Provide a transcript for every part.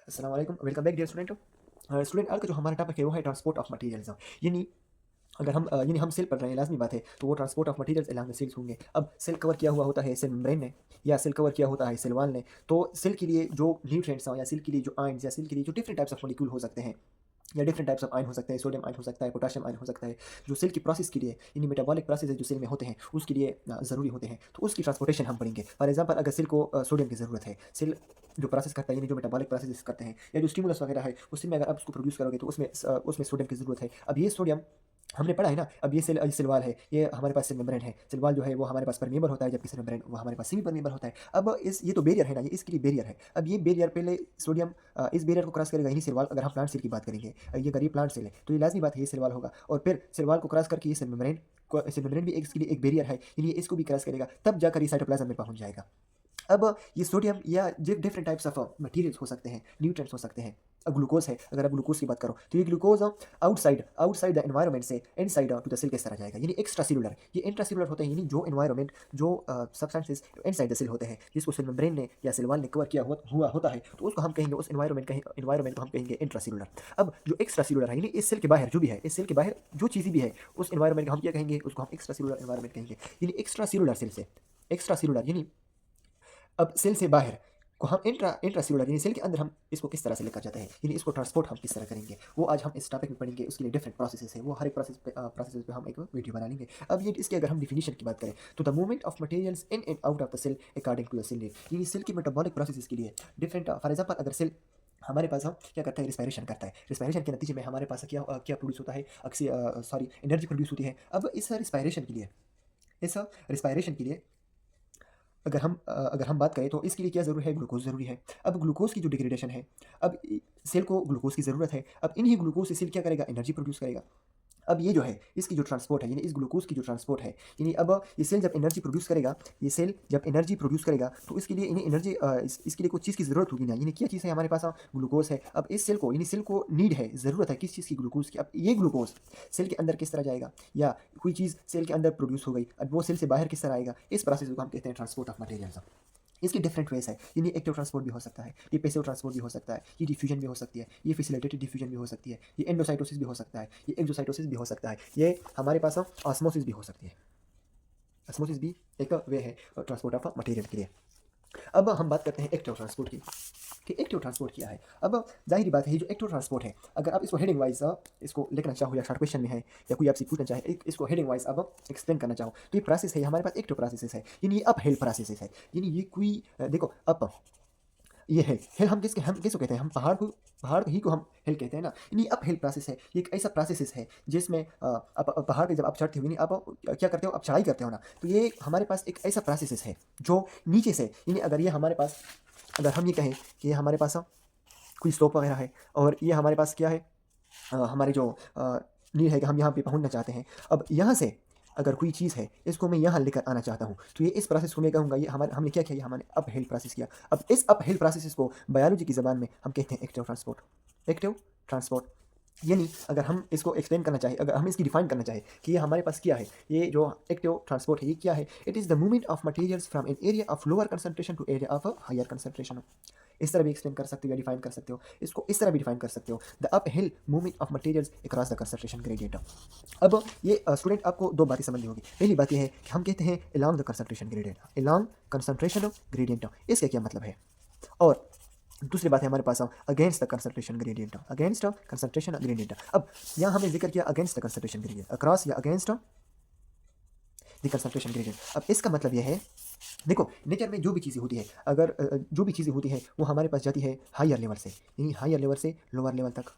अस्सलाम वालेकुम, welcome back dear student. Student आज का जो हमारा टॉपिक है वो है ट्रांसपोर्ट ऑफ मटेरियल्स। यानी अगर हम यानी हम सेल पढ़ रहे हैं, लाजमी बात है, तो वो transport of materials along the cells होंगे। अब सेल कवर किया हुआ होता है सेल मेम्ब्रेन ने, या सेल कवर किया होता है सेल वॉल ने। तो सेल के लिए जो न्यूट्रिएंट्स हैं, या सेल के लिए जो आयन्स, या सेल के लिए जो डिफरेंट टाइप्स ऑफ मॉलिक्यूल हो सकते हैं, या डिफरेंट टाइप्स ऑफ आयन हो सकते हैं, सोडियम आयन हो सकता है, पोटेशियम आयन हो सकता है, जो सेल की प्रोसेस के लिए यानी मेटाबॉलिक प्रोसेस जो सेल में होते हैं उसके लिए ज़रूरी होते हैं, तो उसकी ट्रांसपोर्टेशन हम पढ़ेंगे। फॉर एग्जांपल अगर सेल को सोडियम की ज़रूरत है, सेल जो प्रोसेस करता है यानी जो मेटाबॉलिक प्रोसेस करते हैं, या जो स्टिमुलस वगैरह है उसी में अगर आप उसको प्रोड्यूस करोगे तो उसमें सोडियम की ज़रूरत है। अब ये सोडियम हमने पढ़ा है ना। अब ये सेल वॉल है, ये हमारे पास सेल मेम्ब्रेन है। सेल वॉल जो है वो हमारे पास परमीएबल होता है, जबकि सेल मेम्ब्रेन वो हमारे पास सेमी परमीएबल होता है। अब इस ये तो बैरियर है ना, ये इसके लिए बैरियर है। अब ये बैरियर पहले सोडियम इस बैरियर को क्रॉस करेगा, यानी सेल वॉल। अगर हम प्लांट सेल की बात करेंगे, ये अगर ये प्लांट सेल है तो ये लाजमी बात है ये सेल वॉल होगा, और फिर सेल वॉल को क्रॉस करके ये सेल मेम्ब्रेन भी इसके लिए एक बैरियर है, यानी इसको भी क्रॉस करेगा, तब जाकर ये साइटोप्लाज्म में पहुंच जाएगा। अब ये सोडियम या डिफरेंट टाइप्स ऑफ मटेरियल्स हो सकते हैं, न्यूट्रिएंट्स हो सकते हैं। ग्लूकोज है, अगर आप ग्लूकोज की बात करो तो ये glucose outside outside the environment से इनसाइड टू द सेल किस तरह जाएगा, यानी एक्स्ट्रा सेलुलर। ये इंट्रा सेलुलर होते हैं, यानी जो एनवायरनमेंट जो सब्सटेंसेस इनसाइड द सेल होते हैं, जिसको सेल मेम्ब्रेन ने या सेल वॉल ने कवर किया हुआ होता है, तो उसको हम कहेंगे, उस एनवायरनमेंट को हम कहेंगे इंट्रा सेलुलर। अब जो एक्स्ट्रा सेलुलर है, यानी इस सेल के बाहर जो भी है, इस सेल के बाहर जो चीज़ें भी है, उस एनवायरनमेंट को हम क्या कहेंगे, उसको हम एक्स्ट्रा सेलुलर एनवायरनमेंट कहेंगे। यानी एक्स्ट्रा सेलुलर सेल से एक्स्ट्रा सेलुलर, यानी अब सेल से बाहर को हम इंट्रा सेलुलर यानी सेल के अंदर हम इसको किस तरह से लेकर जाते हैं, यानी इसको ट्रांसपोर्ट हम किस तरह करेंगे, वो आज हम इस टॉपिक में पढ़ेंगे। उसके लिए डिफरेंट प्रोसेसेस है, वो हर एक प्रोसेस पे हम एक वीडियो बना लेंगे। अब ये इसकी अगर हम डिफिनीशन की बात करें तो the movement of materials in and out of the cell according to the cell need, यानी सेल की मेटाबॉलिक प्रोसेस के लिए डिफरेंट। फॉर एग्जांपल अगर सेल हमारे पास हम क्या करता है, रिस्पायरेशन करता है। रिस्पायरेशन के नतीजे में हमारे पास क्या प्रोड्यूस होता है, एनर्जी प्रोड्यूस होती है। अब इस रिस्पायरेशन के लिए अगर हम बात करें तो इसके लिए क्या ज़रूरी है, ग्लूकोज ज़रूरी है। अब ग्लूकोज की जो डिग्रेडेशन है, अब सेल को ग्लूकोज की ज़रूरत है। अब इन्हीं ग्लूकोज से सेल क्या करेगा, एनर्जी प्रोड्यूस करेगा। अब ये जो है इसकी जो ट्रांसपोर्ट है, यानी इस ग्लूकोज की जो ट्रांसपोर्ट है, यानी अब ये सेल जब एनर्जी प्रोड्यूस करेगा, तो इसके लिए इन्हें एनर्जी इसके लिए कुछ चीज़ की ज़रूरत होगी ना, यानी क्या चीज़ है हमारे पास, ग्लूकोज है। अब इस सेल को यानी सेल को नीड है, ज़रूरत है किस चीज़ की, ग्लूकोज की। अब ये ग्लूकोज सेल के अंदर किस तरह जाएगा, या कोई चीज़ सेल के अंदर प्रोड्यूस हो गई, अब वो सेल से बाहर किस तरह आएगा, इस प्रोसेस को हम कहते हैं ट्रांसपोर्ट ऑफ मटेरियल्स। इसकी डिफरेंट वेज है, यानी एक्टिव ट्रांसपोर्ट भी हो सकता है, ये पैसिव ट्रांसपोर्ट भी हो सकता है, ये डिफ्यूजन भी हो सकती है, ये फैसिलिटेटेड डिफ्यूजन भी हो सकती है, ये एंडोसाइटोसिस भी हो सकता है, ये एक्सोसाइटोसिस भी हो सकता है, ये हमारे पास ऑस्मोसिस भी हो सकती है। ऑस्मोसिस भी एक वे है ट्रांसपोर्ट ऑफ मटेरियल के लिए। अब हम बात करते हैं एक्टिव ट्रांसपोर्ट की, कि एक्टिव ट्रांसपोर्ट क्या है। अब जाहिर बात है, ये जो एक्टिव ट्रांसपोर्ट है, अगर आप इसको हेडिंग वाइज इसको लिखना चाहो, या शॉर्ट क्वेश्चन में है, या कोई आपसे पूछना चाहे इसको हेडिंग वाइज अब एक्सप्लेन करना चाहो, तो ये प्रोसेस है, हमारे पास एक्टिव प्रोसेस है, यानी ये अप हिल प्रोसेस है। यानी ये कोई देखो अप, ये हिल हम किसको कहते हैं, हम पहाड़ ही को हम हिल कहते हैं ना। यानी अप हिल प्रोसेस है, ये एक ऐसा प्रोसेस है जिसमें आप पहाड़ पे जब आप चढ़ते हो, यानी आप क्या करते हो, आप चढ़ाई करते हो ना, तो ये हमारे पास एक ऐसा प्रोसेस है जो नीचे से, यानी अगर ये हमारे पास, अगर हम ये कहें कि ये हमारे पास कोई स्लोप वगैरह है, और ये हमारे पास क्या है, हमारे जो नीड है कि हम यहाँ पे पहुँचना चाहते हैं। अब यहाँ से अगर कोई चीज़ है, इसको मैं यहाँ लेकर आना चाहता हूँ, तो ये इस प्रोसेस को मैं कहूँगा, ये हमारे हमने क्या किया, ये हमने अप हिल प्रोसेस किया। अब इस अप हिल प्रोसेस को बायोलॉजी की ज़बान में हम कहते हैं एक्टिव ट्रांसपोर्ट। यानी अगर हम इसको एक्सप्लेन करना चाहें, अगर हम इसकी डिफाइन करना चाहें कि ये हमारे पास क्या है, ये जो एक्टिव ट्रांसपोर्ट है ये क्या है, it is the movement of materials from an area of lower concentration to area of higher concentration. इस तरह भी एक्सप्लेन कर सकते हो, या डिफाइन कर सकते हो, इसको इस तरह भी डिफाइन कर सकते हो, the up hill movement of materials across the concentration gradient. अब ये स्टूडेंट आपको दो बातें समझनी होगी। पहली बात ये है कि हम कहते हैं along the concentration gradient, along concentration gradient, इसका क्या मतलब है। और दूसरी बात है हमारे पास against the concentration gradient, against concentration gradient. अब यहाँ हमने जिक्र किया against the concentration gradient, across या अगेंस्ट द कंसंट्रेशन ग्रेडियंट। अब इसका मतलब यह है, देखो नेचर में जो भी चीज़ें होती है, अगर जो भी चीज़ें होती है वो हमारे पास जाती है हायर लेवल से, यानी हायर लेवल से लोअर लेवल तक।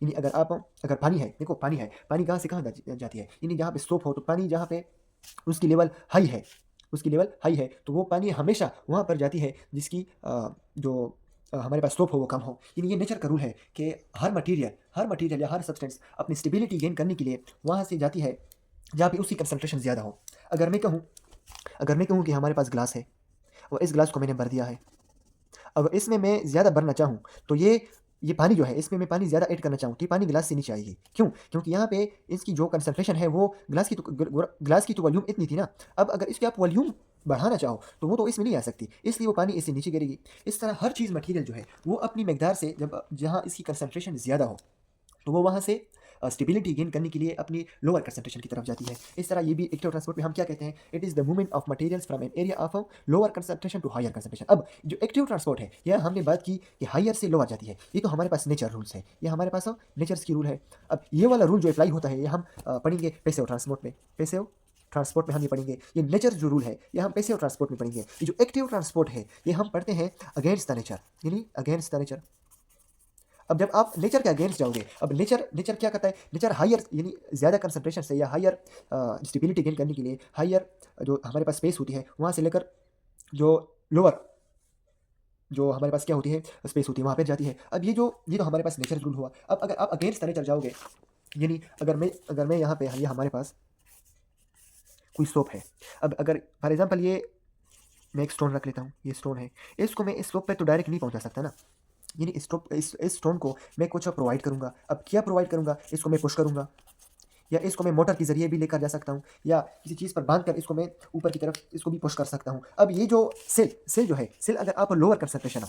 यानी अगर पानी है, देखो पानी है, पानी कहाँ से कहाँ जाती है, यानी जहाँ पे स्लोप हो, तो पानी जहाँ पे उसकी लेवल हाई है, तो वो पानी हमेशा वहाँ पर जाती है जिसकी जो हमारे पास स्लोप हो वो कम हो। यानी ये नेचर का रूल है कि हर मटेरियल या हर सब्सटेंस अपनी स्टेबिलिटी गेन करने के लिए वहाँ से जाती है जहाँ पे उसकी कंसंट्रेशन ज़्यादा हो। अगर मैं कहूँ कि हमारे पास ग्लास है, और इस ग्लास को मैंने भर दिया है, अब इसमें मैं ज़्यादा भरना चाहूँ, तो ये पानी जो है, इसमें मैं पानी ज़्यादा ऐड करना चाहूँ, तो ये पानी ग्लास से नीचे आएगी। क्यों? क्योंकि यहाँ पे इसकी जो कंसंट्रेशन है वो ग्लास की तो वॉल्यूम इतनी थी ना। अब अगर इसकी आप वॉल्यूम बढ़ाना चाहो तो वो तो इसमें नहीं आ सकती, इसलिए वो पानी इससे नीचे गिरेगी। इस तरह हर चीज़ मटेरियल जो है वो अपनी मकदार से जब जहाँ इसकी कंसंट्रेशन ज़्यादा हो तो वो वहाँ से स्टेबिलिटी गेन करने के लिए अपनी लोअर कंसंट्रेशन की तरफ जाती है। इस तरह ये भी एक्टिव ट्रांसपोर्ट में हम क्या कहते हैं, it is the movement of materials from an area of lower concentration to higher concentration. अब जो एक्टिव ट्रांसपोर्ट है यह हमने बात की कि हायर से लोअर जाती है, ये तो हमारे पास नेचर रूल्स है, ये हमारे पास नेचर्स की रूल है। अब ये वाला रूल जो अप्लाई होता है ये हम पढ़ेंगे पैसिव ट्रांसपोर्ट में, पैसिव ट्रांसपोर्ट में हम ये पढ़ेंगे, ये नेचर जो रूल है ये हम पैसिव ट्रांसपोर्ट में पढ़ेंगे। ये जो एक्टिव ट्रांसपोर्ट है ये हम पढ़ते हैं अगेंस्ट द नेचर, यानी अगेंस्ट द नेचर। अब जब आप नेचर के अगेंस्ट जाओगे, अब नेचर नेचर क्या करता है, नेचर हायर यानी ज़्यादा कंसंट्रेशन से या हायर स्टेबिलिटी गेन करने के लिए हायर जो हमारे पास स्पेस होती है वहाँ से लेकर जो लोअर जो हमारे पास क्या होती है स्पेस होती है वहाँ पे जाती है। अब ये तो हमारे पास नेचर रूल हुआ। अब अगर आप अगेंस्ट नेचर जाओगे, यानी अगर मैं यहाँ पे ये हमारे पास कोई स्लोप है, अब अगर फॉर एग्जाम्पल ये मैं एक स्टोन रख लेता हूँ, ये स्टोन है, इसको मैं इस स्लोप पे तो डायरेक्ट नहीं पहुँचा सकता ना, यानी इस स्टोन को मैं कुछ प्रोवाइड करूँगा। अब क्या प्रोवाइड करूँगा, इसको मैं पुश करूँगा या इसको मैं मोटर के ज़रिए भी लेकर जा सकता हूँ या किसी चीज़ पर बांध कर इसको मैं ऊपर की तरफ इसको भी पुश कर सकता हूँ। अब ये जो सेल जो है, सेल अगर आप लोअर कंसंट्रेशन हो,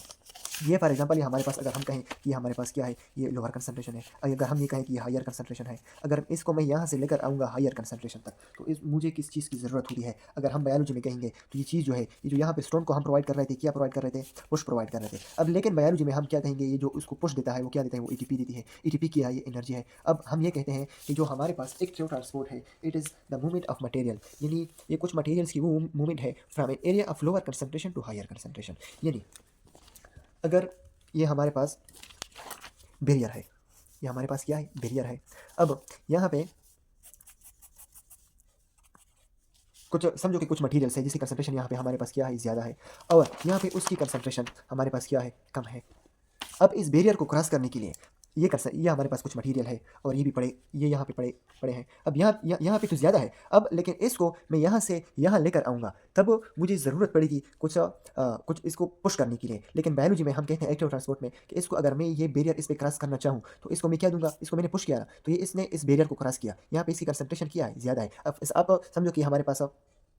ये फॉर एग्जांपल ये हमारे पास अगर हम कहें कि हमारे पास क्या है, ये लोअर कंसंट्रेशन है, अगर हम ये कहें कि ये हायर कंसंट्रेशन है, अगर इसको मैं यहाँ से लेकर आऊँगा हायर कंसंट्रेशन तक तो मुझे किस चीज़ की ज़रूरत होती है। अगर हम बायोलॉजी में कहेंगे तो ये चीज़ जो है, ये जो यहाँ पे स्टोन को हम प्रोवाइड कर रहे थे, क्या प्रोवाइड कर रहे थे, पुश प्रोवाइड कर रहे थे। अब लेकिन बायोलॉजी में हम क्या कहेंगे, ये जो उसको पुश देता है वो क्या देता है, वो एटीपी देती है। एटीपी क्या है, ये एनर्जी है। अब हम ये कहते हैं कि जो हमारे पास एक्टिव ट्रांसपोर्ट है, it is the movement of material, यानी ये कुछ मटेरियल्स की वो मूवमेंट है from an area of lower concentration to higher concentration. यानी अगर ये हमारे पास बैरियर है, ये हमारे पास क्या है, बैरियर है। अब यहाँ पे कुछ समझो कि कुछ मटेरियल्स है जिसकी कंसंट्रेशन यहाँ पे हमारे पास क्या है, ज़्यादा है, और यहाँ पे उसकी कंसंट्रेशन हमारे पास क्या है, कम है। अब इस बैरियर को क्रॉस करने के लिए ये हमारे पास कुछ मटेरियल है और ये भी ये यहाँ पे पड़े हैं। अब यहाँ पे तो ज़्यादा है, अब लेकिन इसको मैं यहाँ से यहाँ लेकर आऊँगा तब मुझे ज़रूरत पड़ेगी कुछ इसको पुश करने के लिए। लेकिन बायोलॉजी में हम कहते हैं एक्टिव ट्रांसपोर्ट में कि इसको अगर मैं ये बैरियर इस पर क्रॉस करना चाहूँ तो इसको मैं क्या दूंगा, इसको मैंने पुश किया ना तो ये इसने इस बैरियर को क्रॉस किया, यहाँ पे इसकी कंसंट्रेशन क्या है, ज़्यादा है। अब आप समझो कि हमारे पास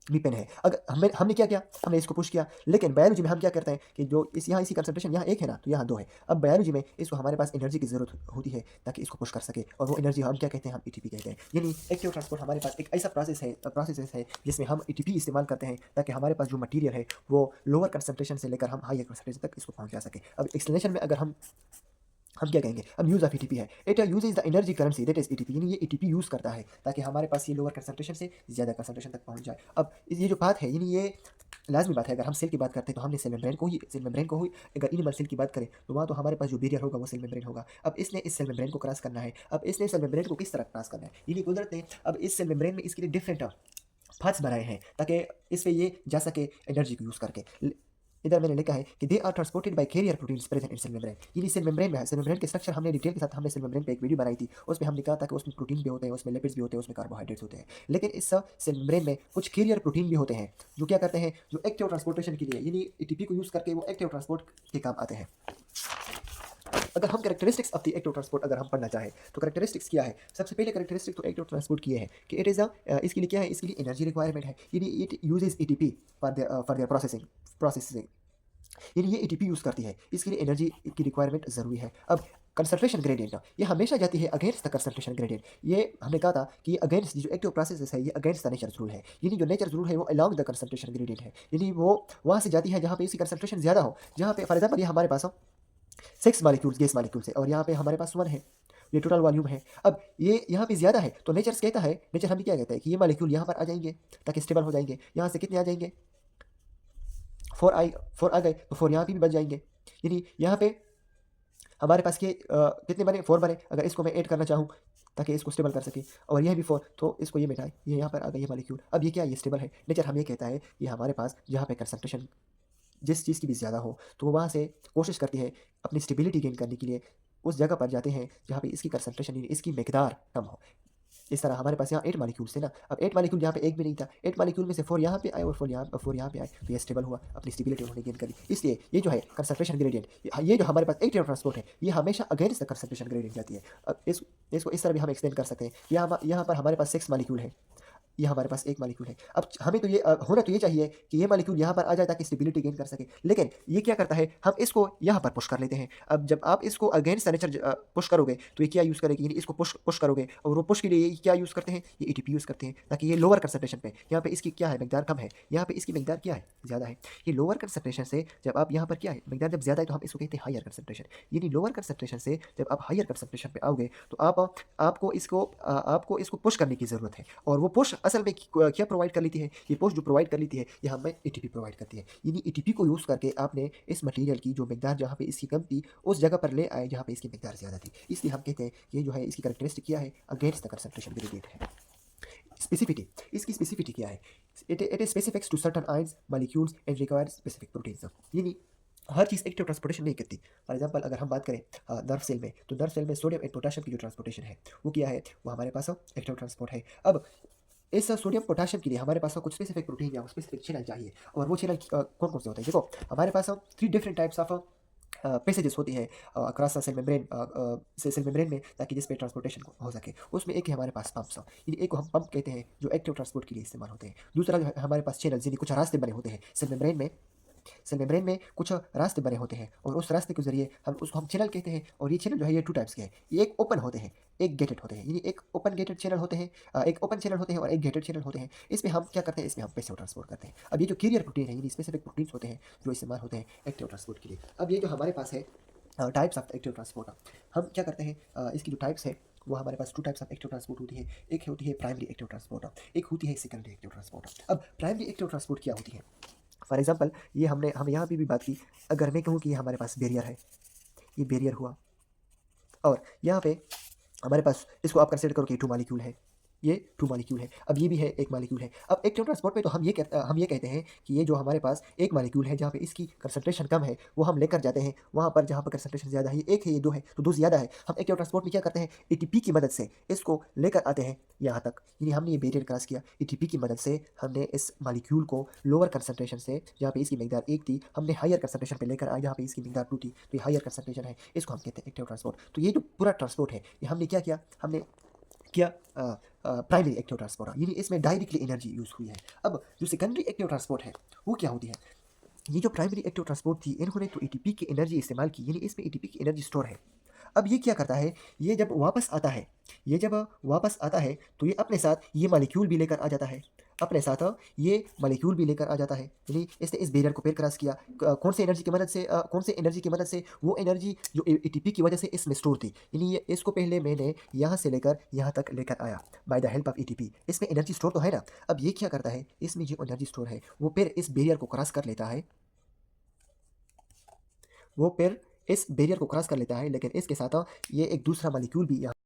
भी पेन है, अगर हमने क्या किया, हमने इसको पुश किया। लेकिन बायोलॉजी में हम क्या करते हैं कि जो यहाँ इसी कंसंट्रेशन यहाँ एक है ना तो यहाँ दो है। अब बायोलॉजी में इसको हमारे पास एनर्जी की ज़रूरत होती है ताकि इसको पुश कर सके, और वो एनर्जी हम क्या कहते हैं, हम एटीपी कहते हैं। यानी एक्टिव ट्रांसपोर्ट हमारे पास एक ऐसा प्रोसेस है जिसमें हम एटीपी इस्तेमाल करते हैं ताकि हमारे पास जो मटीरियल है वो लोअर कंसंट्रेशन से लेकर हम हायर कंसंट्रेशन तक इसको पहुँचा सके। अब एक्सप्लेनेशन में अगर हम क्या कहेंगे, अब यूज़ ऑफ एटीपी है, it use is the energy currency that is ATP, यानी ये एटीपी यूज़ करता है ताकि हमारे पास ये लोअर कंसंट्रेशन से ज़्यादा कंसंट्रेशन तक पहुंच जाए। अब ये जो बात है, यानी ये लाजमी बात है। अगर हम सेल की बात करते हैं तो हमने सेल मेम्ब्रेन को ही अगर एनिमल सेल की बात करें तो वहाँ तो हमारे पास जो बैरियर होगा वो सेल मेम्ब्रेन होगा। अब इसने इस सेल मेम्ब्रेन को क्रॉस करना है, अब इसने सेल मेम्ब्रेन को किस तरह क्रॉस करना है, यानी कुदरत ने अब इस सेल मेम्ब्रेन में इसके लिए डिफरेंट पाथ्स बनाए हैं ताकि इस पे ये जा सके एनर्जी को यूज़ करके। इधर मैंने लिखा है कि they are transported by carrier proteins present in cell membrane, यानी सेल मेम्ब्रेन में है। सेल मेम्ब्रेन के स्ट्रक्चर हमने डिटेल के साथ हमने सेल मेम्ब्रेन पे एक वीडियो बनाई थी, उसमें हमने कहा था कि उसमें प्रोटीन भी होते हैं, उसमें लिपिड्स भी होते हैं, उसमें कार्बोहाइड्रेट्स होते हैं। लेकिन इस सेल मेम्ब्रेन में कुछ कैरियर प्रोटीन भी होते हैं जो क्या करते हैं, जो एक्टिव ट्रांसपोर्टेशन के लिए यानी एटीपी को यूज़ करके वो एक्टिव ट्रांसपोर्ट के काम आते हैं। अगर हम characteristics of the active transport अगर हम पढ़ना चाहें तो कैरेक्टरिस्टिक्स क्या है, सबसे पहले कैरेक्टरिस्टिक तो एक्टिव ट्रांसपोर्ट की है कि इट इज़ इसके लिए क्या है, इसके लिए एनर्जी रिक्वायरमेंट है, यानी it uses ATP for their processing, यानी ये एटीपी यूज़ करती है, इसके लिए एनर्जी की रिक्वायरमेंट ज़रूरी है। अब कंसंट्रेशन ग्रेडियंट ये हमेशा जाती है अगेंस्ट द कंसंट्रेशन ग्रेडियंट, ये हमने कहा था कि अगेंस्ट जो एक्टिव प्रोसेस है ये अगेंस्ट द नेचर रूल है, यानी जो नेचर रूल है वो अलॉन्ग द कंसंट्रेशन ग्रेडियंट है, यानी वो वहाँ से जाती है जहाँ पे इसकी कंसंट्रेशन ज़्यादा हो। जहाँ पे फॉर एग्जाम्पल ये हमारे पास हो 6 मालिक्यूल्स गैस मालिक्यूल्स है और यहाँ पे हमारे पास 1 है, ये टोटल वॉल्यूम है। अब ये यहाँ पे ज़्यादा है तो नेचर कहता है, नेचर हमें क्या कहता है कि ये मालिक्यूल यहाँ पर आ जाएंगे ताकि स्टेबल हो जाएंगे। यहाँ से कितने आ जाएंगे, 4 आ गए तो 4 यहाँ पे भी बच जाएंगे, यानी यहाँ पे हमारे पास के कितने बने, 4 बने। अगर इसको मैं ऐड करना चाहूँ ताकि इसको स्टेबल कर सके, और यह भी 4 तो इसको ये मिटाए, ये यहाँ पर आ गए ये मॉलिक्यूल। अब ये क्या, ये स्टेबल है। नेचर हमें कहता है कि हमारे पास जहाँ पे कंसंट्रेशन जिस चीज़ की भी ज़्यादा हो तो वो वहाँ से कोशिश करती है अपनी स्टेबिलिटी गेन करने के लिए उस जगह पर जाते हैं जहाँ पे इसकी कंसंट्रेशन इसकी मकदार कम हो। इस तरह हमारे पास यहाँ 8 मालिक्यूल्स थे ना, अब 8 मालिक्यूल यहाँ पे एक भी नहीं था, 8 मालिक्यूल में से 4 यहाँ पे आए और 4 यहाँ पे आए तो ये स्टेबल हुआ, अपनी स्टेबिलिटी उन्होंने गेन करी। इसलिए ये जो है कंसंट्रेशन ग्रेडियंट, ये जो हमारे पास एक्टिव ट्रांसपोर्ट है ये हमेशा अगेंस्ट द कंसंट्रेशन ग्रेडियंट जाती है। अब इसको इस तरह भी हम एक्सप्लेन कर सकते हैं। यहाँ पर हमारे पास 6 मालिक्यूल है, ये हमारे पास एक मॉलिक्यूल है। अब हमें तो ये होना तो ये चाहिए कि ये मॉलिक्यूल यहाँ पर आ जाए ताकि स्टेबिलिटी गेन कर सके। लेकिन ये क्या करता है, हम इसको यहाँ पर पुश कर लेते हैं। अब जब आप इसको अगेंस्ट द नेचर पुश करोगे तो ये क्या यूज़ करेगी, यानी इसको पुश पुश करोगे और वो पुश के लिए ये क्या यूज़ करते हैं, ये एटीपी यूज़ करते हैं ताकि ये लोअर कंसंट्रेशन पे, यहाँ पे इसकी क्या है मकदार कम है, यहाँ पे इसकी मकदार क्या है ज़्यादा है। ये लोअर कंसंट्रेशन से जब आप यहाँ पर क्या है मकदार जब ज़्यादा है तो हम इसको कहते हैं हायर कंसंट्रेशन। यानी लोअर कंसंट्रेशन से जब आप हायर कंसंट्रेशन पे आओगे तो आपको इसको पुश करने की ज़रूरत है। और वो पुश असल में क्या प्रोवाइड कर लेती है, ये पुश जो प्रोवाइड कर लेती है ये हमें एटीपी प्रोवाइड करती है। यानी एटीपी को यूज़ करके आपने इस मटेरियल की जो मकदार जहाँ पे इसकी कम थी उस जगह पर ले आए जहाँ पे इसकी मकदार ज़्यादा थी। इसलिए हम कहते हैं ये जो है इसकी कैरेक्टरिस्टिक क्या है, अगेंस्ट द कंसंट्रेशन ग्रेडिएंट है। स्पेसिफिटी, इसकी स्पेसिफिटी क्या है, it is specifics to certain ions molecules and require specific proteins. यानी हर चीज़ एक्टिव ट्रांसपोर्टेशन नहीं करती। फॉर एग्जांपल अगर हम बात करें नर्व सेल में, तो नर्व सेल में सोडियम एंड पोटेशियम की जो ट्रांसपोर्टेशन है वो क्या है, वो हमारे पास एक्टिव ट्रांसपोर्ट है। अब इस सोडियम पोटेशियम के लिए हमारे पास कुछ स्पेसिफिक प्रोटीन या स्पेसिफिक चैनल चाहिए। और वो चैनल कौन कौन से होते हैं, देखो हमारे पास 3 डिफरेंट टाइप्स ऑफ पैसेजेस होती है across cell membrane cell membrane में, ताकि जिस पे ट्रांसपोर्टेशन हो सके। उसमें एक है हमारे पास पंप्स, यानी एक को हम पंप कहते हैं जो एक्टिव ट्रांसपोर्ट के लिए इस्तेमाल होते हैं। दूसरा जो है हमारे पास चैनल, यानी कुछ रास्ते बने होते हैं सेल मेम्ब्रेन में कुछ रास्ते बने होते हैं और उस रास्ते के जरिए हम उसको हम चैनल कहते हैं। और ये चैनल जो है ये 2 टाइप्स के हैं, ये एक ओपन होते हैं, एक गेटेड होते हैं। यानी एक ओपन गेटेड चैनल होते हैं, एक ओपन चैनल होते हैं और एक गेटेड चैनल होते हैं। इसमें हम क्या करते हैं, इसमें हम पैसिव ट्रांसपोर्ट करते हैं। अब ये जो कैरियर प्रोटीन है, यानी स्पेसिफिक प्रोटीन्स होते हैं जो इस्तेमाल होते हैं एक्टिव ट्रांसपोर्ट के लिए। अब ये जो हमारे पास है टाइप्स ऑफ एक्टिव ट्रांसपोर्ट, हम क्या करते हैं, इसकी जो टाइप्स है वो हमारे पास 2 टाइप्स ऑफ एक्टिव ट्रांसपोर्ट होती है। एक होती है प्राइमरी एक्टिव ट्रांसपोर्ट, एक होती है सेकेंडरी एक्टिव ट्रांसपोर्ट। अब प्राइमरी एक्टिव ट्रांसपोर्ट क्या होती है, फॉर एग्जांपल ये हम यहाँ पे भी बात की। अगर मैं कहूँ कि ये हमारे पास बैरियर है, ये बैरियर हुआ और यहाँ पे हमारे पास इसको आप कंसिडर करो कि 2 मॉलिक्यूल है, ये 2 मॉलिक्यूल है। अब ये भी है 1 मॉलिक्यूल है। अब एक्टिव ट्रांसपोर्ट में तो हम ये कहते हैं कि ये जो हमारे पास 1 मॉलिक्यूल है जहाँ पे इसकी कंसंट्रेशन कम है वो हम लेकर जाते हैं वहाँ पर जहाँ पर कंसंट्रेशन ज़्यादा है। ये 1 है, ये 2 है, तो 2 ज़्यादा है। हम एक्टिव ट्रांसपोर्ट में क्या करते हैं, एटीपी की मदद से इसको लेकर आते हैं यहाँ तक। यानी हमने ये बैरियर क्रॉस किया, एटीपी की मदद से हमने इस मॉलिक्यूल को लोअर कंसंट्रेशन से जहाँ पे इसकी मकदार 1 थी हमने हायर कंसंट्रेशन पे लेकर आए जहाँ पे इसकी मकदार 2 थी, तो ये हायर कंसंट्रेशन है, इसको हम कहते हैं एक्टिव ट्रांसपोर्ट। तो ये जो पूरा ट्रांसपोर्ट है ये हमने क्या किया, हमने किया प्राइमरी एक्टिव ट्रांसपोर्ट, यानी इसमें डायरेक्टली एनर्जी यूज़ हुई है। अब जो सेकेंडरी एक्टिव ट्रांसपोर्ट है वो क्या होती है, ये जो प्राइमरी एक्टिव ट्रांसपोर्ट थी इन्होंने तो एटीपी की एनर्जी इस्तेमाल की, यानी इसमें एटीपी की एनर्जी स्टोर है। अब ये क्या करता है, ये जब वापस आता है, ये जब वापस आता है तो ये अपने साथ ये मॉलिक्यूल भी लेकर आ जाता है, अपने साथ ये मॉलिक्यूल भी लेकर आ जाता है। यानी इसने इस बैरियर को पैर क्रॉस किया, कौन से एनर्जी की मदद से, कौन से एनर्जी की मदद से, वो एनर्जी जो एटीपी की वजह से इसमें स्टोर थी। यानी ये इसको पहले मैंने यहाँ से लेकर यहाँ तक लेकर आया by the help of ATP, इसमें एनर्जी स्टोर तो है ना। अब ये क्या करता है, इसमें जो एनर्जी स्टोर है वो फिर इस बैरियर को क्रॉस कर लेता है, वो फिर इस बैरियर को क्रॉस कर लेता है, लेकिन इसके साथ ये एक दूसरा मॉलिक्यूल भी यहाँ